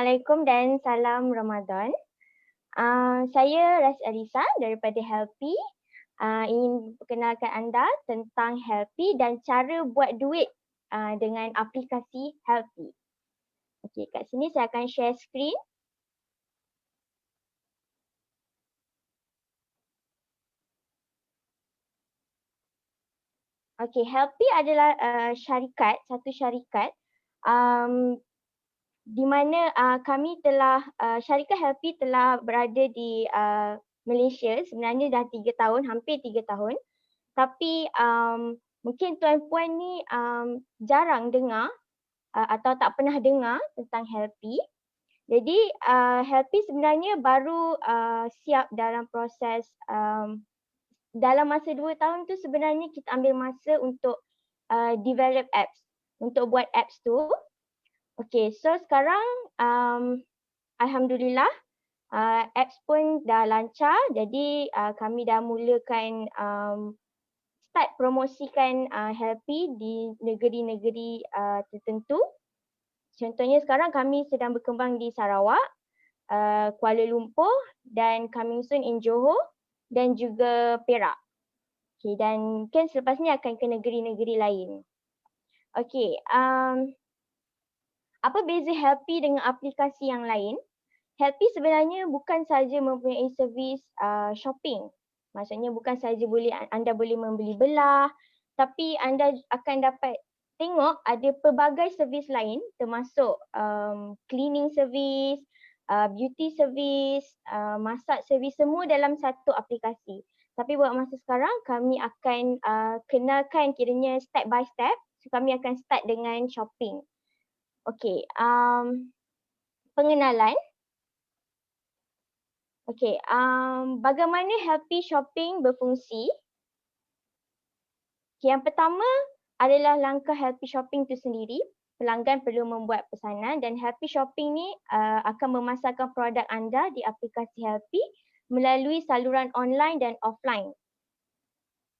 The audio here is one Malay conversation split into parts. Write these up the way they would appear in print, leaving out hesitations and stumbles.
Assalamualaikum dan salam Ramadan. Saya Ras Alisa daripada Helpy. Ingin perkenalkan anda tentang Helpy dan cara buat duit dengan aplikasi Helpy. Okey, kat sini saya akan share screen. Okey, Helpy adalah satu syarikat di mana kami telah syarikat Helpy telah berada di Malaysia sebenarnya dah 3 tahun, hampir 3 tahun. Tapi mungkin tuan-puan ni jarang dengar atau tak pernah dengar tentang Helpy. Jadi Helpy sebenarnya baru siap dalam proses dalam masa 2 tahun tu sebenarnya kita ambil masa untuk develop apps, untuk buat apps tu. Okay, so sekarang Alhamdulillah apps pun dah lancar, jadi kami dah mulakan start promosikan Helpy di negeri-negeri tertentu. Contohnya sekarang kami sedang berkembang di Sarawak, Kuala Lumpur dan coming soon in Johor dan juga Perak. Okay, dan mungkin selepas ni akan ke negeri-negeri lain. Okay, apa beza Helpy dengan aplikasi yang lain? Helpy sebenarnya bukan sahaja mempunyai servis shopping. Maksudnya bukan sahaja anda boleh membeli belah, tapi anda akan dapat tengok ada pelbagai servis lain termasuk cleaning service, beauty service, masak servis, semua dalam satu aplikasi. Tapi buat masa sekarang kami akan kenalkan kiranya step by step. So kami akan start dengan shopping. Okey, pengenalan. Okey, bagaimana Helpy Shopping berfungsi? Okay, yang pertama adalah langkah Helpy Shopping itu sendiri. Pelanggan perlu membuat pesanan dan Helpy Shopping ni akan memasarkan produk anda di aplikasi Helpy melalui saluran online dan offline.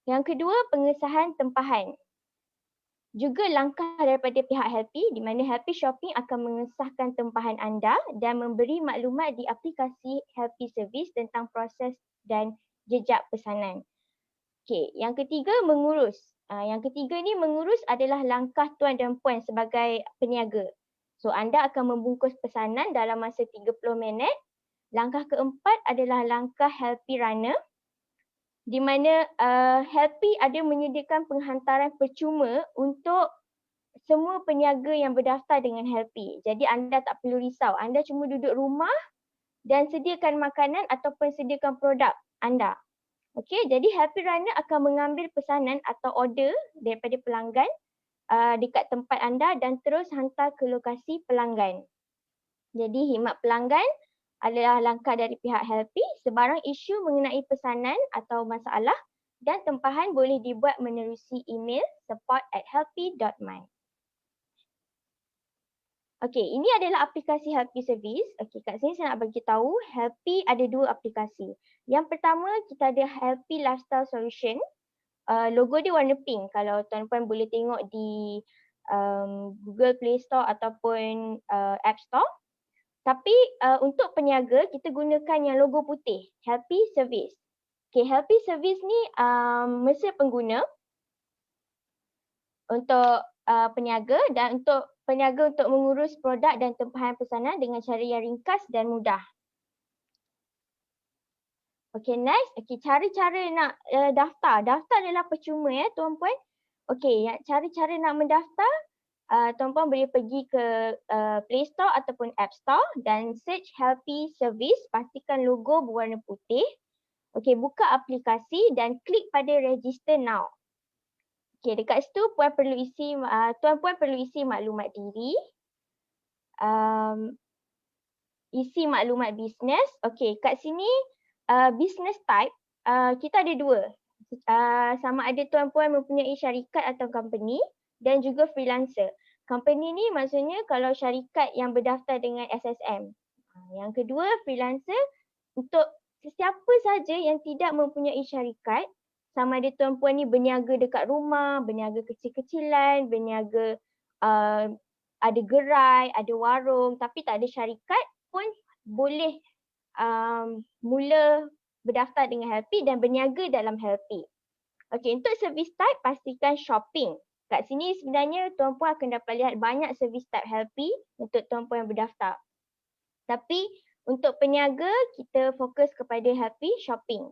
Yang kedua, pengesahan tempahan. Juga langkah daripada pihak Helpy di mana Helpy Shopping akan mengesahkan tempahan anda dan memberi maklumat di aplikasi Helpy Service tentang proses dan jejak pesanan. Okey, yang ketiga mengurus. Yang ketiga ni mengurus adalah langkah tuan dan puan sebagai peniaga. So anda akan membungkus pesanan dalam masa 30 minit. Langkah keempat adalah langkah Helpy Runner di mana Helpy ada menyediakan penghantaran percuma untuk semua peniaga yang berdaftar dengan Helpy. Jadi anda tak perlu risau. Anda cuma duduk rumah dan sediakan makanan ataupun sediakan produk anda. Okey, jadi Helpy Runner akan mengambil pesanan atau order daripada pelanggan dekat tempat anda dan terus hantar ke lokasi pelanggan. Jadi khidmat pelanggan adalah langkah dari pihak Helpy. Sebarang isu mengenai pesanan atau masalah dan tempahan boleh dibuat menerusi email support@helpy.my. Okey, ini adalah aplikasi Helpy Service. Okey, kat sini saya nak bagi tahu Helpy ada 2 aplikasi. Yang pertama kita ada Helpy Lifestyle Solution. Logo dia warna pink kalau tuan-puan boleh tengok di Google Play Store ataupun App Store. Tapi untuk peniaga kita gunakan yang logo putih, Helpy Service. Okay, Helpy Service ni mesra pengguna untuk peniaga dan untuk peniaga untuk mengurus produk dan tempahan pesanan dengan cara yang ringkas dan mudah. Okay, next. Okay, cara-cara nak daftar. Daftar adalah percuma ya tuan-puan. Okay, cara-cara nak mendaftar, tuan-puan boleh pergi ke Play Store ataupun App Store dan search Helpy Service, pastikan logo berwarna putih. Okey, buka aplikasi dan klik pada register now. Okey, dekat situ tuan-puan perlu isi maklumat diri. Isi maklumat bisnes. Okey, kat sini business type kita ada 2. Sama ada tuan-puan mempunyai syarikat atau company dan juga freelancer. Company ni maksudnya kalau syarikat yang berdaftar dengan SSM. Yang kedua, freelancer untuk sesiapa saja yang tidak mempunyai syarikat, sama ada tuan-puan ni berniaga dekat rumah, berniaga kecil-kecilan, berniaga ada gerai, ada warung tapi tak ada syarikat pun boleh mula berdaftar dengan Helpy dan berniaga dalam Helpy. Okey, untuk service type pastikan shopping. Kat sini sebenarnya tuan-puan akan dapat lihat banyak service type Helpy untuk tuan-puan yang berdaftar. Tapi untuk peniaga kita fokus kepada Helpy shopping.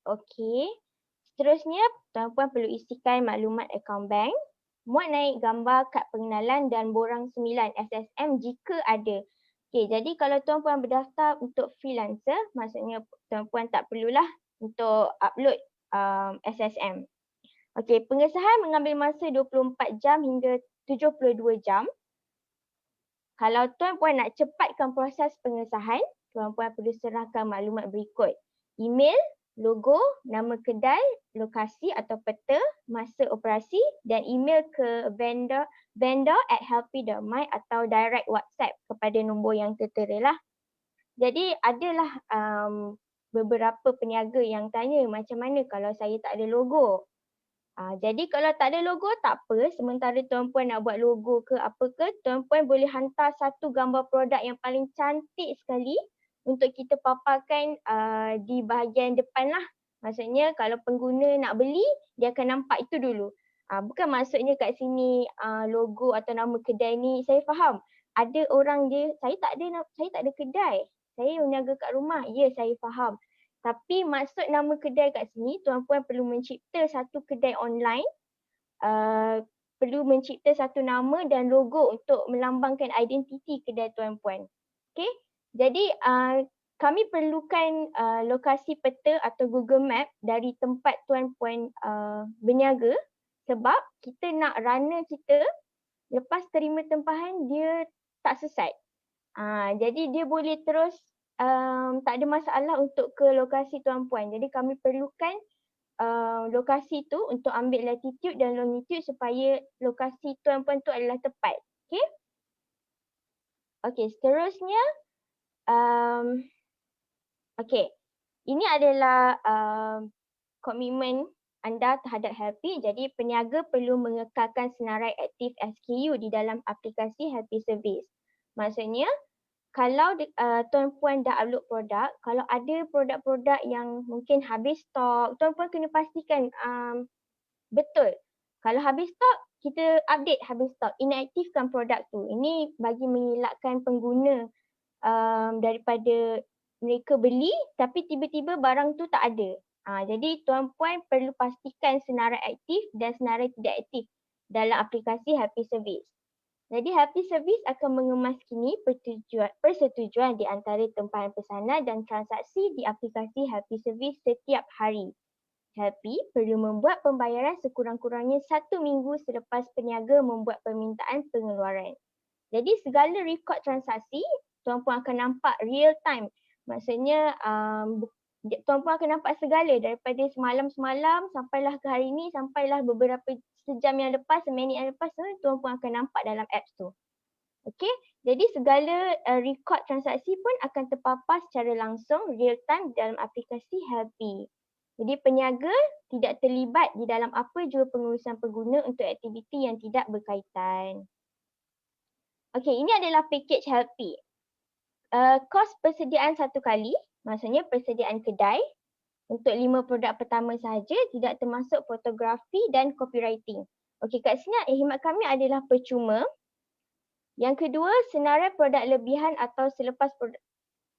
Okey. Seterusnya tuan-puan perlu isikan maklumat akaun bank, muat naik gambar kad pengenalan dan borang 9 SSM jika ada. Okey, jadi kalau tuan-puan berdaftar untuk freelancer, maksudnya tuan-puan tak perlulah untuk upload SSM. Okey, pengesahan mengambil masa 24 jam hingga 72 jam. Kalau tuan-puan nak cepatkan proses pengesahan, tuan-puan perlu serahkan maklumat berikut. Email, logo, nama kedai, lokasi atau peta, masa operasi dan email ke vendor@helpy.my atau direct WhatsApp kepada nombor yang tertera lah. Jadi adalah beberapa peniaga yang tanya macam mana kalau saya tak ada logo. Jadi kalau tak ada logo tak apa, sementara tuan-puan nak buat logo ke apa ke, tuan-puan boleh hantar satu gambar produk yang paling cantik sekali untuk kita paparkan di bahagian depan lah. Maksudnya kalau pengguna nak beli, dia akan nampak itu dulu. Bukan maksudnya kat sini logo atau nama kedai ni, saya faham. Ada orang dia, saya tak ada kedai. Saya berniaga kat rumah. Ya, saya faham. Tapi maksud nama kedai kat sini, tuan-puan perlu mencipta satu kedai online, perlu mencipta satu nama dan logo untuk melambangkan identiti kedai tuan-puan. Okay, jadi kami perlukan lokasi peta atau Google Map dari tempat tuan-puan berniaga sebab kita nak runner kita lepas terima tempahan dia tak sesat. Jadi dia boleh terus tak ada masalah untuk ke lokasi tuan-puan. Jadi kami perlukan lokasi tu untuk ambil latitude dan longitude supaya lokasi tuan-puan tu adalah tepat. Okay? Okay, seterusnya. Okay, ini adalah komitmen anda terhadap Helpy. Jadi peniaga perlu mengekalkan senarai aktif SKU di dalam aplikasi Helpy Service. Maksudnya, kalau tuan-puan dah upload produk, kalau ada produk-produk yang mungkin habis stok, tuan-puan kena pastikan betul. Kalau habis stok, kita update habis stok, inaktifkan produk tu. Ini bagi mengelakkan pengguna daripada mereka beli tapi tiba-tiba barang tu tak ada. Jadi tuan-puan perlu pastikan senarai aktif dan senarai tidak aktif dalam aplikasi Helpy Service. Jadi Helpy Service akan mengemas kini persetujuan di antara tempahan pesanan dan transaksi di aplikasi Helpy Service setiap hari. Helpy perlu membuat pembayaran sekurang-kurangnya 1 minggu selepas peniaga membuat permintaan pengeluaran. Jadi segala rekod transaksi tuan-puan akan nampak real time. Maksudnya tuan-puan akan nampak segala daripada semalam-semalam sampailah ke hari ini, sampailah beberapa sejam yang lepas, seminit yang lepas, tuan-puan akan nampak dalam apps tu. Okey, jadi segala rekod transaksi pun akan terpapar secara langsung real time dalam aplikasi Helpy. Jadi peniaga tidak terlibat di dalam apa jua pengurusan pengguna untuk aktiviti yang tidak berkaitan. Okey, ini adalah package Helpy. Kos persediaan satu kali, maksudnya persediaan kedai untuk 5 produk pertama sahaja, tidak termasuk fotografi dan copywriting. Okey, kat sini khidmat kami adalah percuma. Yang kedua, senarai produk lebihan atau selepas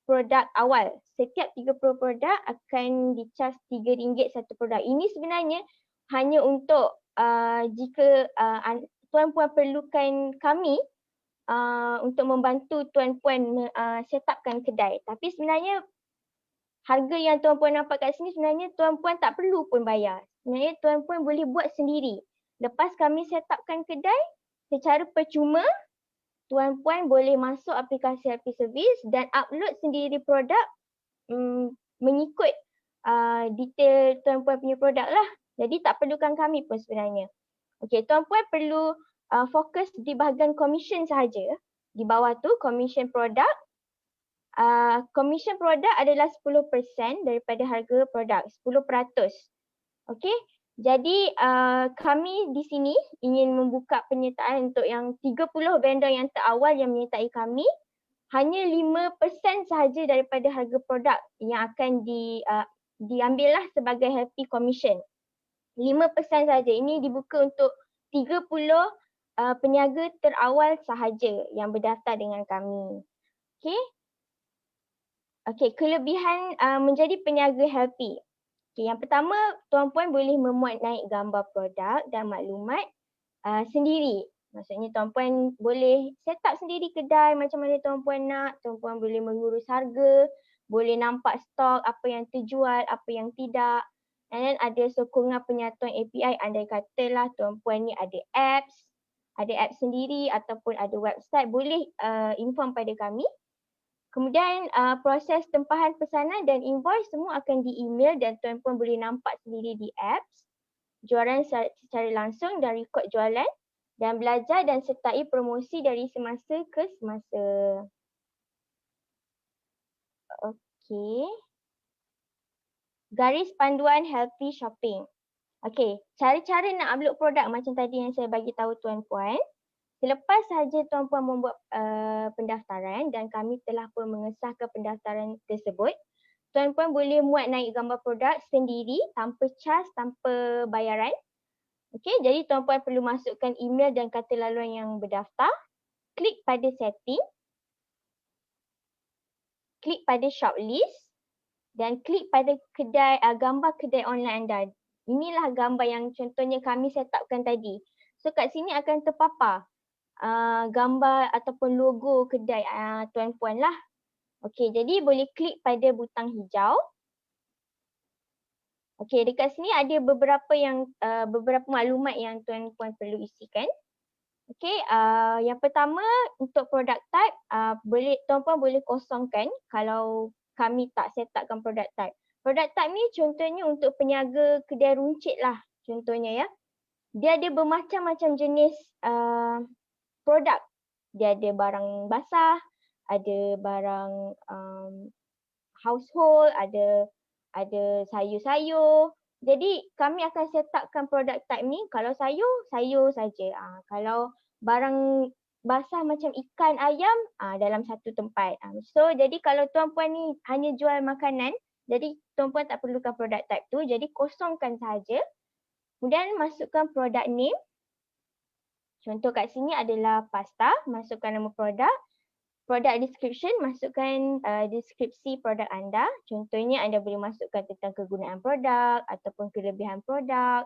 produk awal. Setiap 30 produk akan dicas RM3 satu produk. Ini sebenarnya hanya untuk jika tuan-puan perlukan kami untuk membantu tuan-puan set upkan kedai. Tapi sebenarnya harga yang tuan-puan nampak kat sini sebenarnya tuan-puan tak perlu pun bayar. Sebenarnya tuan-puan boleh buat sendiri. Lepas kami set upkan kedai, secara percuma, tuan-puan boleh masuk aplikasi Helpy Service dan upload sendiri produk mengikut detail tuan-puan punya produk lah. Jadi tak perlukan kami pun sebenarnya. Okey, tuan-puan perlu fokus di bahagian commission sahaja. Di bawah tu, commission produk. Commission produk adalah 10% daripada harga produk, 10%. Okey, Jadi kami di sini ingin membuka penyertaan untuk yang 30 vendor yang terawal yang menyertai kami. Hanya 5% sahaja daripada harga produk yang akan diambillah sebagai Happy Commission. 5% sahaja. Ini dibuka untuk 30 peniaga terawal sahaja yang berdaftar dengan kami. Okey. Okey, kelebihan menjadi peniaga Happy. Okay, yang pertama, tuan-puan boleh memuat naik gambar produk dan maklumat sendiri. Maksudnya tuan-puan boleh set up sendiri kedai macam mana tuan-puan nak. Tuan-puan boleh mengurus harga, boleh nampak stok, apa yang terjual, apa yang tidak. And then ada sokongan penyatuan API. Andai katalah tuan-puan ni ada apps sendiri ataupun ada website, boleh inform pada kami. Kemudian proses tempahan pesanan dan invoice semua akan di-email dan tuan-puan boleh nampak sendiri di apps. Jualan secara langsung dan rekod jualan dan belajar dan sertai promosi dari semasa ke semasa. Okey. Garis panduan Healthy Shopping. Okey, cara-cara nak upload produk macam tadi yang saya bagi tahu tuan-puan. Selepas sahaja tuan-puan membuat pendaftaran dan kami telah pun mengesahkan pendaftaran tersebut, tuan-puan boleh muat naik gambar produk sendiri tanpa cas, tanpa bayaran. Okey, jadi tuan-puan perlu masukkan email dan kata laluan yang berdaftar. Klik pada setting. Klik pada shortlist dan klik pada gambar kedai online anda. Inilah gambar yang contohnya kami setupkan tadi. So kat sini akan terpapar gambar ataupun logo kedai tuan-puan lah. Okey, jadi boleh klik pada butang hijau. Okey, dekat sini ada beberapa maklumat yang tuan-puan perlu isikan. Okey, yang pertama untuk product type, tuan-puan boleh kosongkan kalau kami tak set upkan product type. Product type ni contohnya untuk peniaga kedai runcit lah contohnya ya. Dia ada bermacam-macam jenis produk. Dia ada barang basah, ada barang household, ada sayur-sayur. Jadi kami akan set upkan produk type ni, kalau sayur, sayur saja. Kalau barang basah macam ikan, ayam dalam satu tempat. So jadi kalau tuan-puan ni hanya jual makanan, jadi tuan-puan tak perlukan produk type tu, jadi kosongkan sahaja. Kemudian masukkan product name. Contoh kat sini adalah pasta, masukkan nama produk. Product description, masukkan deskripsi produk anda. Contohnya anda boleh masukkan tentang kegunaan produk ataupun kelebihan produk.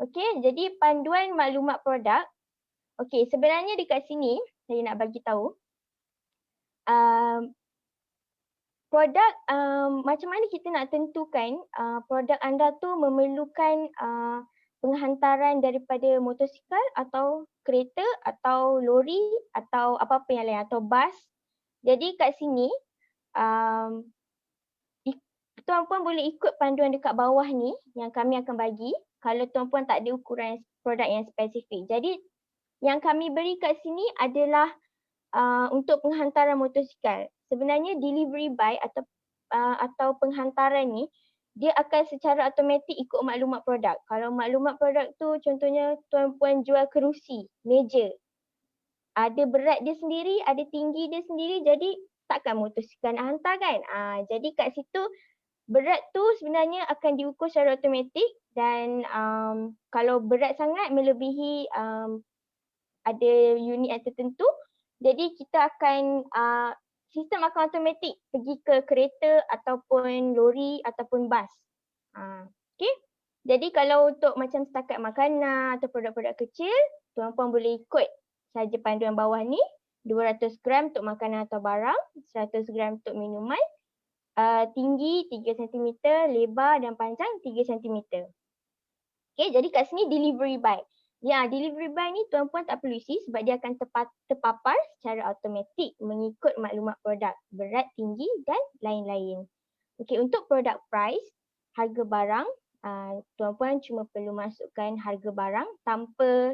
Okey, jadi panduan maklumat produk. Okey, sebenarnya dekat sini saya nak bagi tahu produk macam mana kita nak tentukan produk anda tu memerlukan penghantaran daripada motosikal atau kereta atau lori atau apa-apa yang lain atau bas. Jadi kat sini tuan-puan boleh ikut panduan dekat bawah ni yang kami akan bagi kalau tuan-puan tak ada ukuran produk yang spesifik. Jadi yang kami beri kat sini adalah untuk penghantaran motosikal. Sebenarnya delivery by atau penghantaran ni dia akan secara automatik ikut maklumat produk. Kalau maklumat produk tu contohnya tuan-puan jual kerusi, meja. Ada berat dia sendiri, ada tinggi dia sendiri, jadi takkan motosikal nak hantar kan? Jadi kat situ berat tu sebenarnya akan diukur secara automatik dan kalau berat sangat melebihi ada unit yang tertentu, jadi kita akan sistem akan automatik pergi ke kereta ataupun lori ataupun bas. Okey. Jadi kalau untuk macam setakat makanan atau produk-produk kecil, tuan-puan boleh ikut saja panduan bawah ni. 200 gram untuk makanan atau barang, 100 gram untuk minuman, tinggi 3 cm, lebar dan panjang 3 cm. Okey, jadi kat sini delivery by. Ya, delivery by ni tuan-puan tak perlu isi sebab dia akan terpapar secara automatik mengikut maklumat produk, berat, tinggi dan lain-lain. Okey, untuk produk price, harga barang, tuan-puan cuma perlu masukkan harga barang tanpa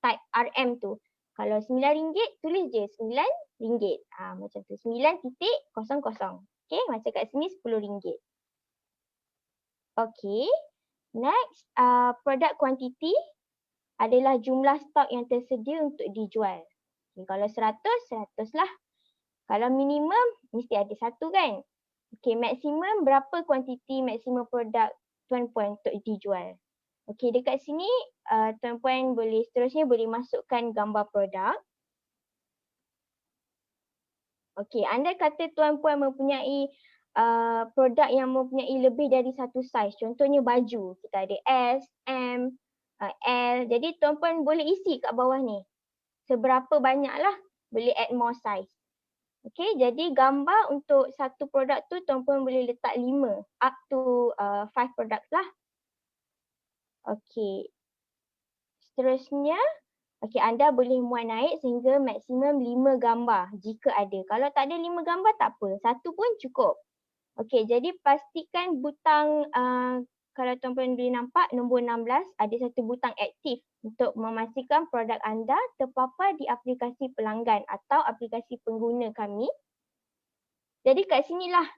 type RM tu. Kalau RM9 tulis je RM9. Macam tu, 9.00. Okey, macam kat sini RM10. Okay. Next, product quantity adalah jumlah stok yang tersedia untuk dijual. Okay, kalau 100, 100 lah. Kalau minimum, mesti ada satu kan? Okay, maksimum berapa kuantiti maksimum produk Tuan Puan untuk dijual? Okay, dekat sini Tuan Puan boleh seterusnya boleh masukkan gambar produk. Okay, andai kata Tuan Puan mempunyai produk yang mempunyai lebih dari satu saiz. Contohnya baju, kita ada S, M, L. Jadi Tuan Puan boleh isi kat bawah ni. Seberapa banyak lah, boleh add more size. Okay, jadi gambar untuk satu produk tu Tuan Puan boleh letak 5 up to 5 products lah. Okay, seterusnya, okay, anda boleh muat naik sehingga maksimum 5 gambar jika ada. Kalau tak ada 5 gambar tak apa, satu pun cukup. Okay, jadi pastikan butang, kalau Tuan Puan boleh nampak nombor 16 ada satu butang aktif untuk memastikan produk anda terpapar di aplikasi pelanggan atau aplikasi pengguna kami. Jadi kat sinilah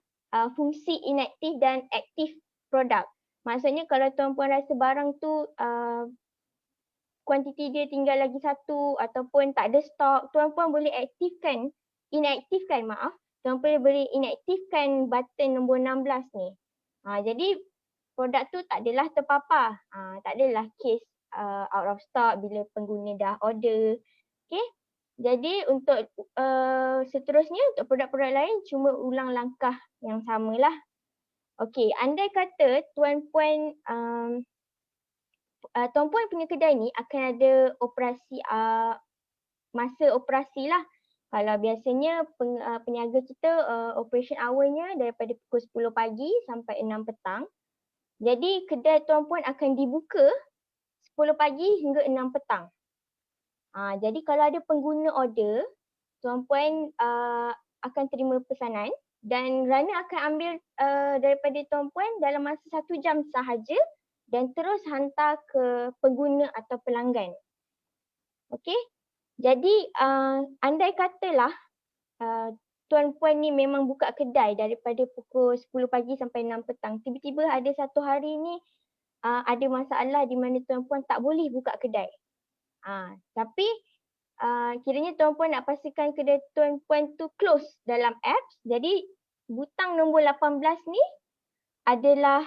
fungsi inaktif dan aktif produk. Maksudnya kalau Tuan Puan rasa barang tu kuantiti dia tinggal lagi satu ataupun tak ada stok, Tuan Puan boleh inaktifkan Tuan Puan boleh inaktifkan button nombor 16 ni. Jadi produk tu tak adalah terpapar. Tak adalah case out of stock bila pengguna dah order. Okay. Jadi untuk seterusnya untuk produk-produk lain cuma ulang langkah yang samalah. Okey, andai kata Tuan Puan Tuan Puan punya kedai ni akan ada operasi masa operasi lah. Kalau biasanya peniaga kita operation hour-nya daripada pukul 10 pagi sampai 6 petang. Jadi kedai Tuan Puan akan dibuka 10 pagi hingga 6 petang. Jadi kalau ada pengguna order, Tuan Puan akan terima pesanan dan runner akan ambil daripada Tuan Puan dalam masa 1 jam sahaja dan terus hantar ke pengguna atau pelanggan. Okey. Jadi andai katalah Tuan Puan ni memang buka kedai daripada pukul 10 pagi sampai 6 petang. Tiba-tiba ada satu hari ni ada masalah di mana Tuan Puan tak boleh buka kedai. Tapi kiranya Tuan Puan nak pastikan kedai Tuan Puan tu close dalam apps. Jadi butang nombor 18 ni adalah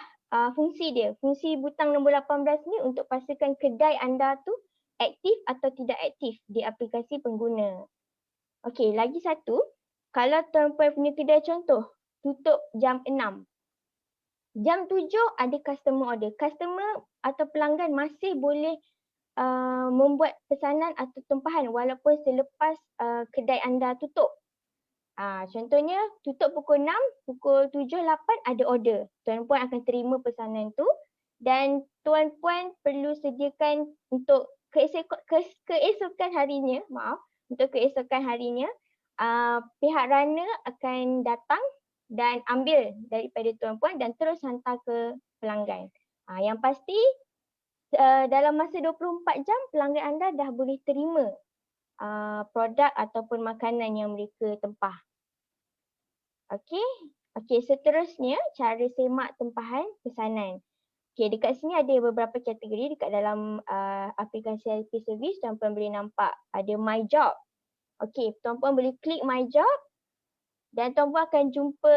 fungsi dia. Fungsi butang nombor 18 ni untuk pastikan kedai anda tu aktif atau tidak aktif di aplikasi pengguna. Okey, lagi satu. Kalau Tuan Puan punya kedai contoh tutup jam 6. Jam 7 ada customer order. Customer atau pelanggan masih boleh membuat pesanan atau tempahan walaupun selepas kedai anda tutup. Contohnya tutup pukul 6, pukul 7, 8 ada order. Tuan Puan akan terima pesanan tu dan Tuan Puan perlu sediakan untuk keesokan harinya, untuk keesokan harinya pihak runner akan datang dan ambil daripada Tuan Puan dan terus hantar ke pelanggan. Yang pasti dalam masa 24 jam pelanggan anda dah boleh terima produk ataupun makanan yang mereka tempah. Okey, seterusnya cara semak tempahan pesanan. Okey, dekat sini ada beberapa kategori dekat dalam aplikasi LP Service. Tuan Puan boleh nampak ada My Job. Okey, Tuan Puan boleh klik My Job dan Tuan Puan akan jumpa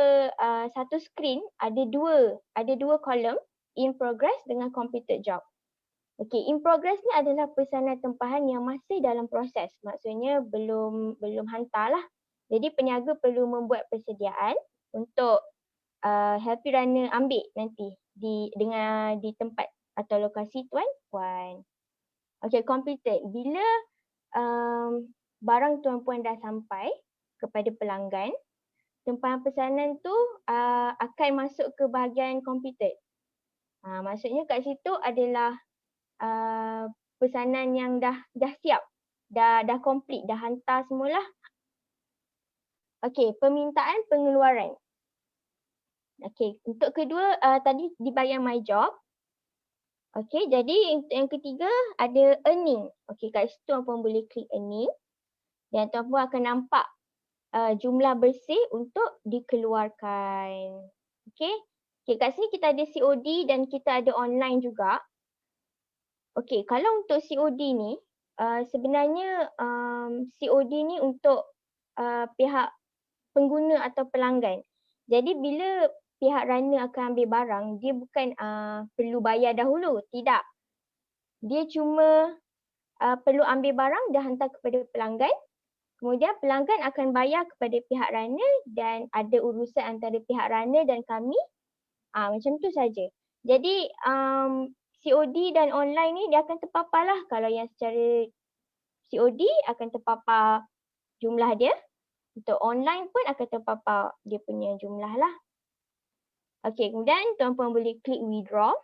satu skrin ada dua kolom, In Progress dengan Completed Job. Okey, in progress ni adalah pesanan tempahan yang masih dalam proses. Maksudnya belum hantar lah. Jadi peniaga perlu membuat persediaan untuk Happy Runner ambil nanti di tempat atau lokasi Tuan Puan. Okey, completed. Bila barang Tuan Puan dah sampai kepada pelanggan, tempahan pesanan tu akan masuk ke bahagian completed. Maksudnya kat situ adalah pesanan yang dah siap, dah complete, dah hantar semualah. Okey, permintaan pengeluaran. Okey, untuk kedua tadi di bahagian My Job. Okey, jadi untuk yang ketiga ada earning. Okey, kat situ Tuan Puan boleh klik earning dan Tuan Puan akan nampak jumlah bersih untuk dikeluarkan. Okey. Okay, kat sini kita ada COD dan kita ada online juga. Okay, kalau untuk COD ni, sebenarnya COD ni untuk pihak pengguna atau pelanggan. Jadi bila pihak runner akan ambil barang, dia bukan perlu bayar dahulu. Tidak. Dia cuma perlu ambil barang dan hantar kepada pelanggan. Kemudian pelanggan akan bayar kepada pihak runner dan ada urusan antara pihak runner dan kami. Macam tu saja. Jadi COD dan online ni dia akan terpapar lah. Kalau yang secara COD akan terpapar jumlah dia. Untuk online pun akan terpapar dia punya jumlah lah. Okey, kemudian tuan-puan boleh klik withdraw.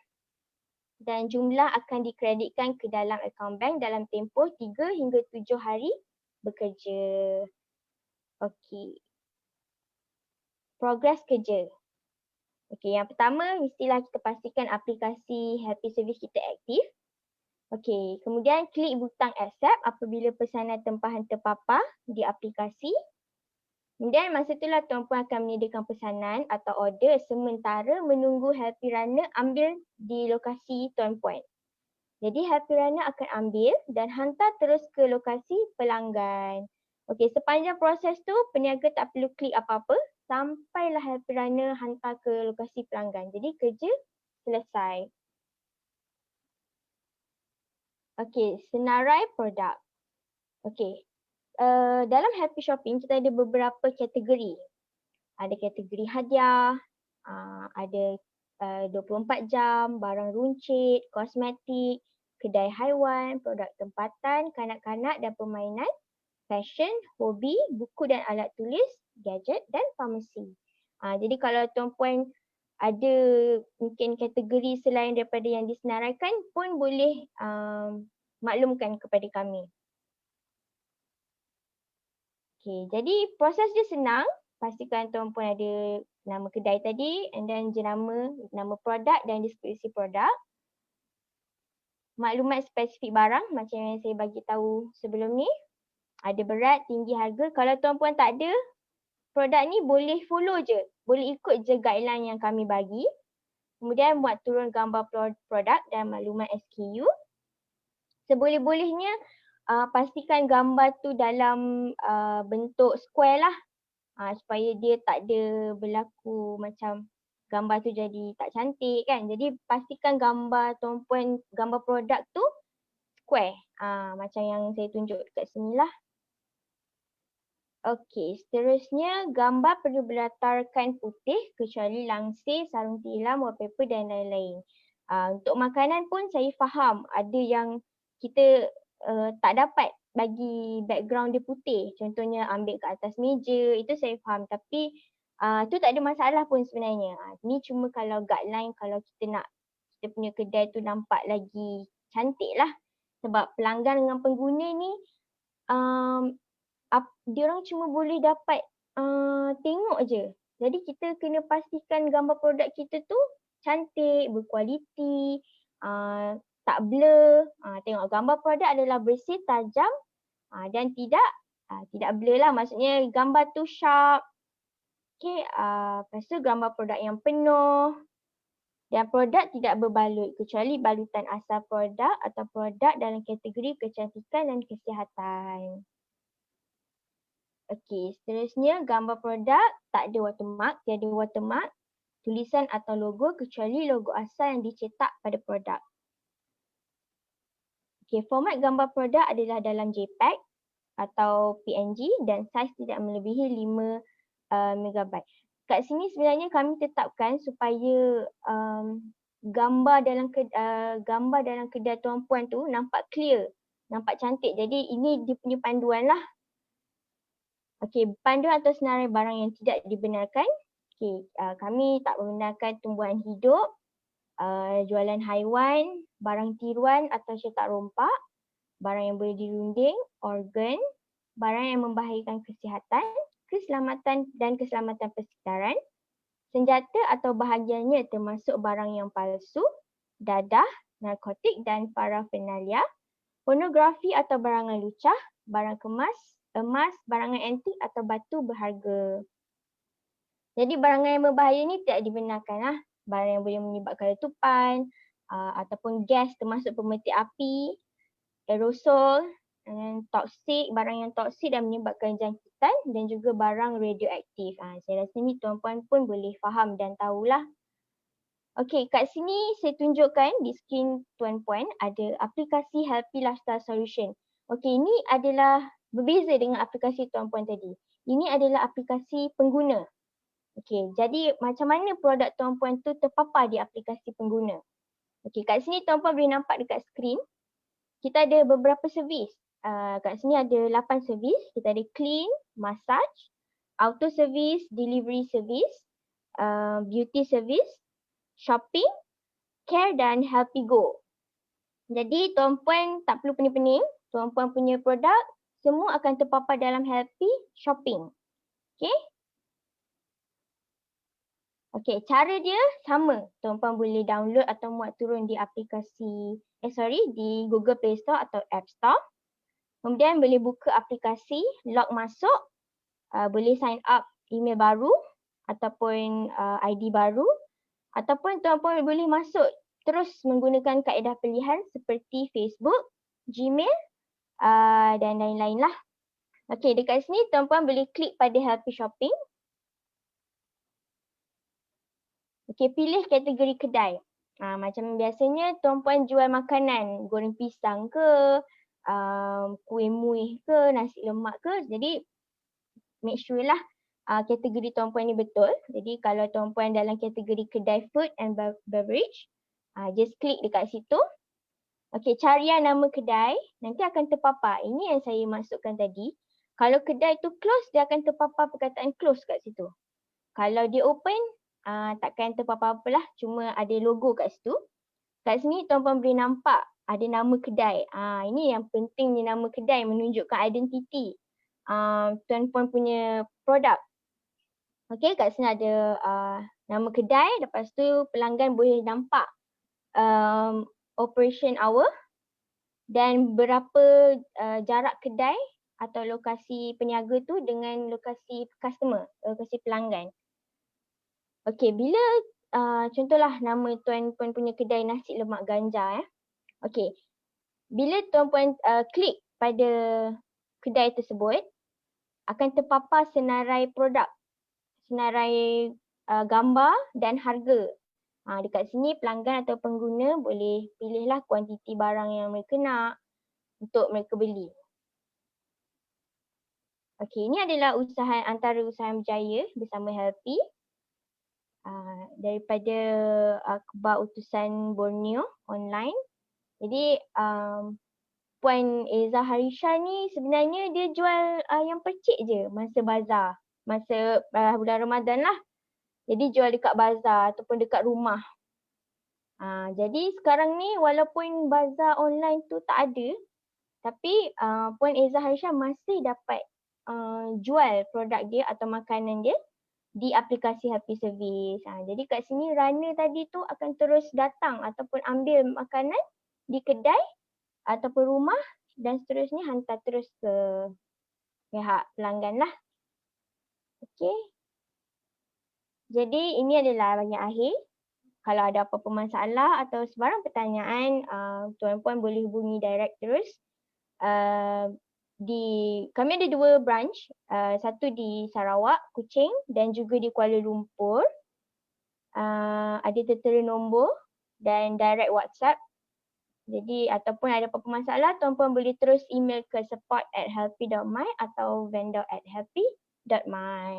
Dan jumlah akan dikreditkan ke dalam akaun bank dalam tempoh 3 hingga 7 hari bekerja. Okey. Progres kerja. Okey, yang pertama mestilah kita pastikan aplikasi Happy Service kita aktif. Okey, kemudian klik butang accept apabila pesanan tempahan terpapar di aplikasi. Kemudian masa itulah tuan-puan akan menyediakan pesanan atau order sementara menunggu Happy Runner ambil di lokasi tuan-puan. Jadi Happy Runner akan ambil dan hantar terus ke lokasi pelanggan. Okey, sepanjang proses tu peniaga tak perlu klik apa-apa sampailah Happy Runner hantar ke lokasi pelanggan. Jadi kerja selesai. Okey, senarai produk. Okey. Dalam Happy Shopping kita ada beberapa kategori. Ada kategori hadiah, ada 24 jam, barang runcit, kosmetik, kedai haiwan, produk tempatan, kanak-kanak dan permainan, fashion, hobi, buku dan alat tulis, gadget dan farmasi. Jadi kalau tuan-puan ada mungkin kategori selain daripada yang disenaraikan pun boleh maklumkan kepada kami. Okay, jadi proses dia senang. Pastikan tuan-puan ada nama kedai tadi and then jenama, nama produk dan deskripsi produk. Maklumat spesifik barang macam yang saya bagi tahu sebelum ni. Ada berat, tinggi, harga. Kalau tuan-puan tak ada produk ni boleh follow je. Boleh ikut je guideline yang kami bagi. Kemudian buat turun gambar produk dan maklumat SKU. Seboleh-bolehnya pastikan gambar tu dalam bentuk square lah. Supaya dia tak ada berlaku macam gambar tu jadi tak cantik kan. Jadi pastikan gambar tuan-puan, gambar produk tu square. Macam yang saya tunjuk dekat sini lah. Okey, seterusnya gambar perlu berlatarkan putih kecuali langsir, sarung tilam, wallpaper dan lain-lain. Untuk makanan pun saya faham ada yang kita tak dapat bagi background dia putih. Contohnya ambil ke atas meja, itu saya faham. Tapi tu tak ada masalah pun sebenarnya. Ni cuma kalau guideline kalau kita nak kita punya kedai tu nampak lagi cantik lah. Sebab pelanggan dengan pengguna ni dia orang cuma boleh dapat tengok je. Jadi kita kena pastikan gambar produk kita tu cantik, berkualiti, tak blur. Tengok gambar produk adalah bersih, tajam dan tidak blur lah. Maksudnya gambar tu sharp. Okay, lepas tu gambar produk yang penuh. Dan produk tidak berbalut kecuali balutan asal produk atau produk dalam kategori kecantikan dan kesihatan. Okey, seterusnya gambar produk tak ada watermark, tiada watermark, tulisan atau logo kecuali logo asal yang dicetak pada produk. Okey, format gambar produk adalah dalam JPEG atau PNG dan saiz tidak melebihi 5 MB. Kat sini sebenarnya kami tetapkan supaya gambar dalam kedai tuan-puan tu nampak clear, nampak cantik. Jadi ini dia punya panduan lah. Okey, panduan atau senarai barang yang tidak dibenarkan. Okey, kami tak membenarkan tumbuhan hidup, jualan haiwan, barang tiruan atau cetak rompak, barang yang boleh dirunding, organ, barang yang membahayakan kesihatan, keselamatan dan keselamatan persekitaran, senjata atau bahagiannya termasuk barang yang palsu, dadah, narkotik dan paraphernalia, pornografi atau barangan lucah, barang kemas, emas, barangan antik atau batu berharga. Jadi barangan yang berbahaya ni tidak dibenarkan lah. barang yang boleh menyebabkan letupan, ataupun gas termasuk pemetik api, aerosol, toksik, barang yang toksik dan menyebabkan jangkitan dan juga barang radioaktif. Saya rasa ni tuan-puan pun boleh faham dan tahulah. Okey, kat sini saya tunjukkan di skrin tuan-puan ada aplikasi Healthy Lifestyle Solution. Okey, ini adalah berbeza dengan aplikasi tuan-puan tadi. Ini adalah aplikasi pengguna. Okey, jadi macam mana produk tuan-puan tu terpapar di aplikasi pengguna? Okey, kat sini tuan-puan boleh nampak dekat skrin. Kita ada beberapa servis. Kat sini ada 8 servis. Kita ada clean, massage, auto service, delivery service, beauty service, shopping, care dan Healthy Go. Jadi tuan-puan tak perlu pening-pening. Tuan-puan punya produk semua akan terpapar dalam Healthy Shopping. Okey. Okey, cara dia sama. Tuan-puan boleh download atau muat turun di aplikasi, di Google Play Store atau App Store. Kemudian boleh buka aplikasi, log masuk, boleh sign up email baru ataupun ID baru. Ataupun tuan-puan boleh masuk terus menggunakan kaedah pilihan seperti Facebook, Gmail dan lain-lain lah. Okey, dekat sini tuan-puan boleh klik pada Healthy Shopping. Okey, pilih kategori kedai. Macam biasanya tuan-puan jual makanan, goreng pisang ke, kuih muih ke, nasi lemak ke. Jadi make sure lah kategori tuan-puan ni betul. Jadi kalau tuan-puan dalam kategori kedai food and beverage, just klik dekat situ. Okey, carian nama kedai nanti akan terpapar. Ini yang saya masukkan tadi. Kalau kedai tu close, dia akan terpapar perkataan close kat situ. Kalau dia open, takkan terpapar apalah. Cuma ada logo kat situ. Kat sini tuan-puan boleh nampak ada nama kedai. Ini yang pentingnya nama kedai menunjukkan identiti tuan-puan punya produk. Okey, kat sini ada nama kedai. Lepas tu pelanggan boleh nampak operation hour dan berapa jarak kedai atau lokasi peniaga tu dengan lokasi customer, lokasi pelanggan. Okey, bila contohlah nama tuan-puan punya kedai nasi lemak ganja. Okey, bila tuan-puan klik pada kedai tersebut, akan terpapar senarai produk, senarai gambar dan harga. Dekat sini pelanggan atau pengguna boleh pilihlah kuantiti barang yang mereka nak untuk mereka beli. Okey, ini adalah usaha antara usaha berjaya bersama Healthy daripada Akhbar Utusan Borneo online. Jadi Puan Eza Harisha ni sebenarnya dia jual yang percik je masa bazar. Masa bulan Ramadan lah. Jadi jual dekat bazar ataupun dekat rumah. Jadi sekarang ni walaupun bazar online tu tak ada, tapi Puan Eza Harisha masih dapat jual produk dia atau makanan dia di aplikasi Happy Service. Jadi kat sini runner tadi tu akan terus datang ataupun ambil makanan di kedai ataupun rumah dan seterusnya hantar terus ke pihak pelanggan lah. Okey. Jadi ini adalah bahagian akhir. Kalau ada apa-apa masalah atau sebarang pertanyaan, tuan-puan boleh hubungi direct terus. Kami ada 2 branch, satu di Sarawak, Kuching dan juga di Kuala Lumpur. Ada tertera nombor dan direct WhatsApp. Jadi ataupun ada apa-apa masalah, tuan-puan boleh terus email ke support@healthy.my atau vendor@healthy.my.